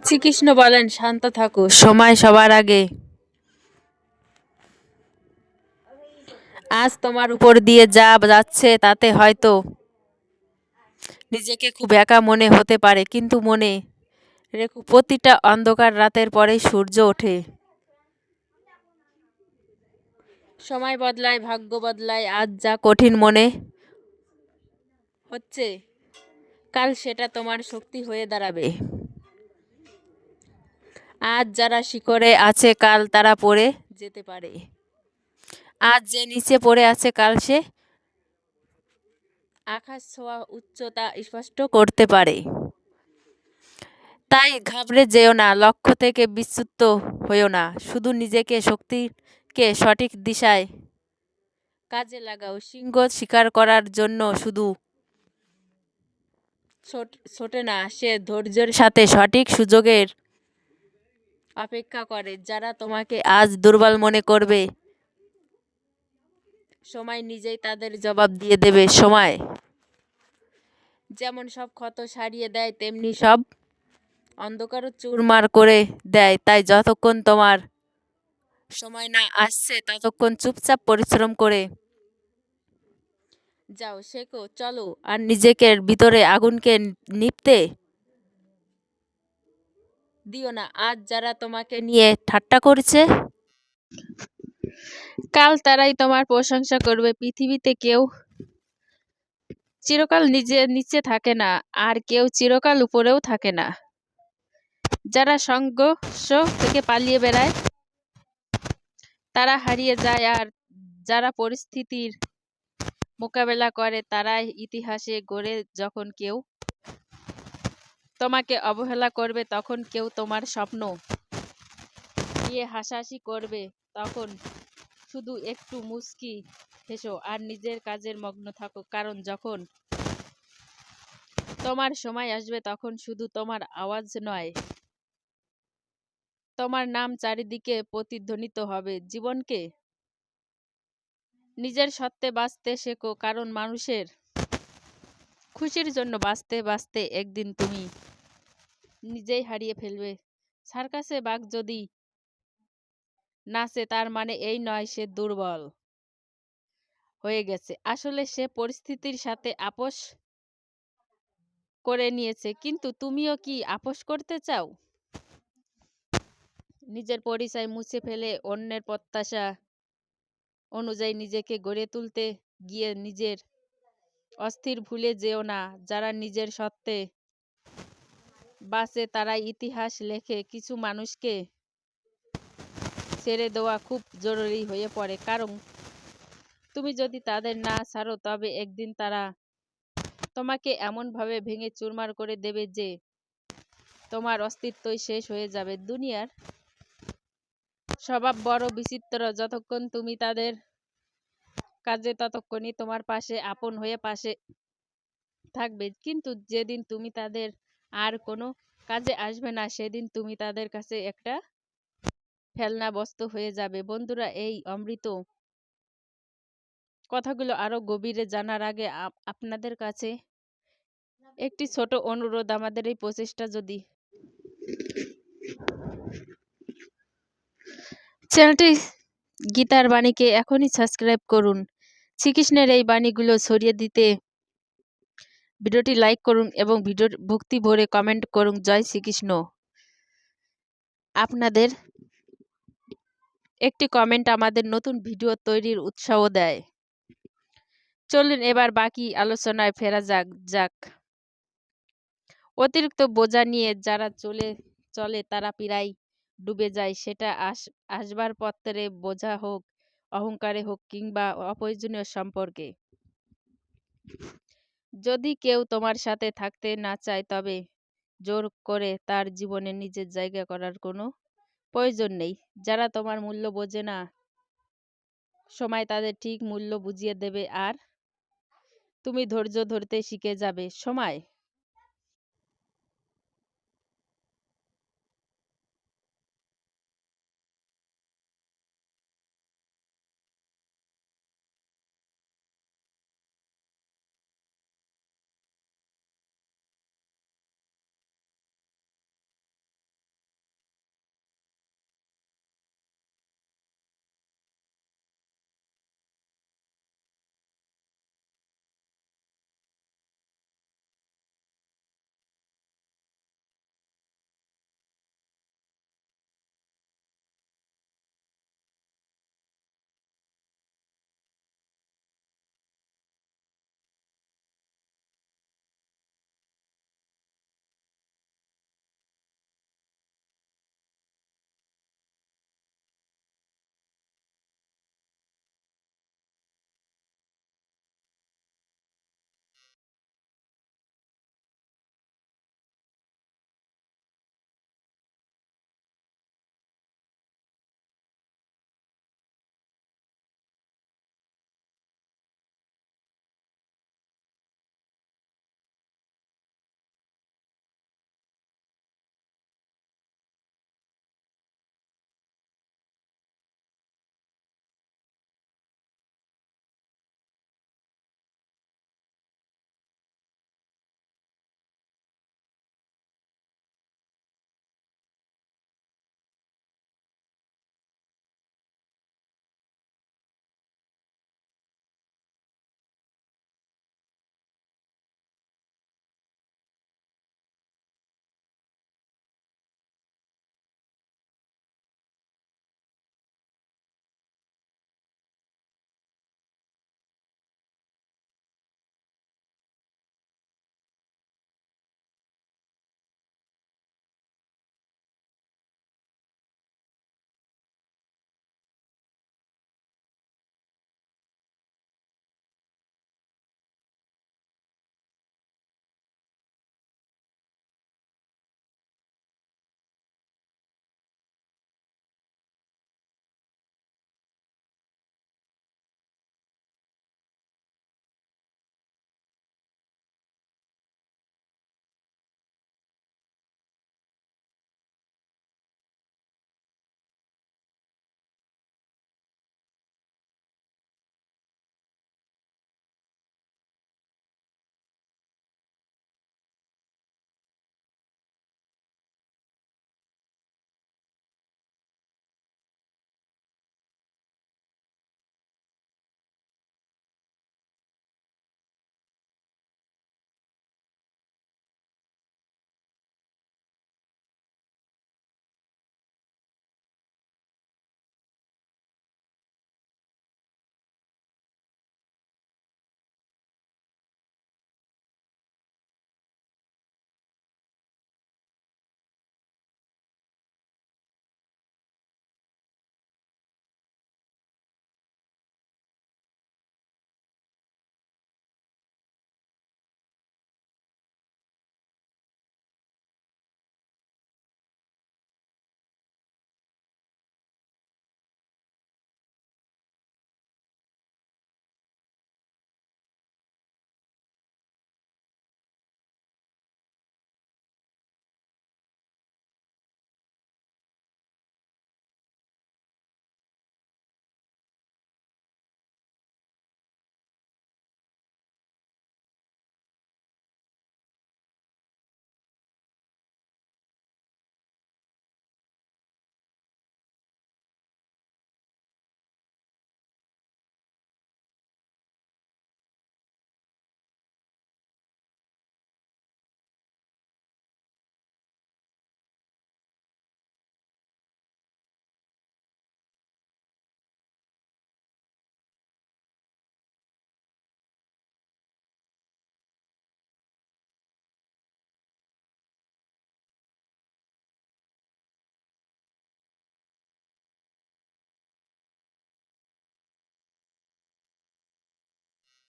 শ্রীকৃষ্ণ বলেন, শান্ত থাকো, সময় সবার আগে। আজ তোমার উপর দিয়ে যা যাচ্ছে তাতে হয়তো নিজেকে খুব একা মনে হতে পারে, কিন্তু মনে রেখো, প্রতিটা অন্ধকার রাতের পরেই সূর্য ওঠে। সময় বদলায়, ভাগ্য বদলায়, আজ যা কঠিন মনে হচ্ছে কাল সেটা তোমার শক্তি হয়ে দাঁড়াবে। আজ যারা শিখরে আছে কাল তারা পড়ে যেতে পারে। আজ যে নিচে পড়ে আছে কাল সে আকাশ ছোঁয়া উচ্চতা স্পষ্ট করতে পারে। তাই ঘাবড়ে যেও না, লক্ষ্য থেকে বিচ্যুত হইও না, শুধু নিজেকে শক্তিকে সঠিক দিশায় কাজে লাগাও। সিংহ শিকার করার জন্য শুধু ছোটে না, সে ধৈর্যের সাথে সঠিক সুযোগের অপেক্ষা করে। যারা তোমাকে আজ দুর্বল মনে করবে, সময় নিজেই তাদের জবাব দিয়ে দেবে। সময় যেমন সব ক্ষত সারিয়ে দেয়, তেমনি সব অন্ধকারও চুরমার করে দেয়। তাই যতক্ষণ তোমার সময় না আসছে ততক্ষণ চুপচাপ পরিশ্রম করে যাও, শেখো, চলো, আর নিজেকে ভিতরে আগুনকে নিভতে দিও না। আজ যারা তোমাকে নিয়ে ঠাট্টা করছে কাল তারাই তোমার প্রশংসা করবে। পৃথিবীতে কেউ চিরকাল নিচে থাকে না, আর কেউ চিরকাল উপরেও থাকে না। যারা সংঘর্ষ থেকে পালিয়ে বেড়ায় তারা হারিয়ে যায়, আর যারা পরিস্থিতির মোকাবেলা করে তারাই ইতিহাসে গড়ে। যখন কেউ তোমাকে অবহেলা করবে, তখন কেউ তোমার স্বপ্ন নিয়ে হাসাহাসি করবে, তখন শুধু একটু মুচকি হেসো আর নিজের কাজের মগ্ন থাকো। কারণ যখন তোমার সময় আসবে তখন শুধু তোমার আওয়াজ নয়, তোমার নাম চারিদিকে প্রতিধ্বনিত হবে। জীবনকে নিজের সত্ত্বে বাঁচতে শেখো, কারণ মানুষের খুশির জন্য বাঁচতে বাঁচতে একদিন তুমি নিজেই হারিয়ে ফেলবে। সার্কাসে বাঘ যদি নাচে তার মানে এই নয় সে দুর্বল হয়ে গেছে, আসলে সে পরিস্থিতির সাথে আপোষ করে নিয়েছে। কিন্তু তুমিও কি আপোষ করতে চাও? নিজের পরিচয় মুছে ফেলে অন্যের প্রত্যাশা অনুযায়ী নিজেকে গড়ে তুলতে গিয়ে নিজের অস্থির ভুলে যেও না। যারা নিজের সত্ত্বে বাঁচে তারাই ইতিহাস লেখে। কিছু মানুষকে ছেড়ে দেওয়া খুব জরুরি হয়ে পড়ে, কারণ তুমি যদি তাদের না ছাড়ো তবে একদিন তারা তোমাকে এমনভাবে ভেঙে চুরমার করে দেবে যে তোমার অস্তিত্বই শেষ হয়ে যাবে। দুনিয়ার স্বভাব বড় বিচিত্র, যতক্ষণ তুমি তাদের কাজে ততক্ষণই তোমার পাশে আপন হয়ে পাশে থাকবে, কিন্তু যেদিন তুমি তাদের আর কোনো কাজে আসবে না সেদিন তুমি তাদের কাছে একটা ফেলনা বস্তু হয়ে যাবে। বন্ধুরা, এই অমৃত কথাগুলো আরো গভীরে জানার আগে আপনাদের কাছে একটি ছোট অনুরোধ। আমাদের এই প্রচেষ্টা যদি চ্যানেলটি গীতার বাণীকে এখনই সাবস্ক্রাইব করুন। শ্রীকৃষ্ণের এই বাণীগুলো ছড়িয়ে দিতে ভিডিওটি লাইক করুন এবং ভিডিওর ভক্তি ভরে কমেন্ট করুন, জয় শ্রীকৃষ্ণ। আপনাদের একটি কমেন্ট আমাদের নতুন ভিডিও তৈরির উৎসাহ দেয়। চলুন এবার বাকি আলোচনায় ফেরা যাক। অতিরিক্ত বোঝা নিয়ে যারা চলে তারা প্রায় ডুবে যায়, সেটা আসবাবপত্রে বোঝা হোক, অহংকারে হোক, কিংবা অপ্রয়োজনীয় সম্পর্কে। যদি কেউ তোমার সাথে থাকতে না চায় তবে জোর করে তার জীবনে নিজের জায়গা করার কোনো প্রয়োজন নেই। যারা তোমার মূল্য বোঝে না, সময় তাদের ঠিক মূল্য বুঝিয়ে দেবে, আর তুমি ধৈর্য ধরতে শিখে যাবে। সময়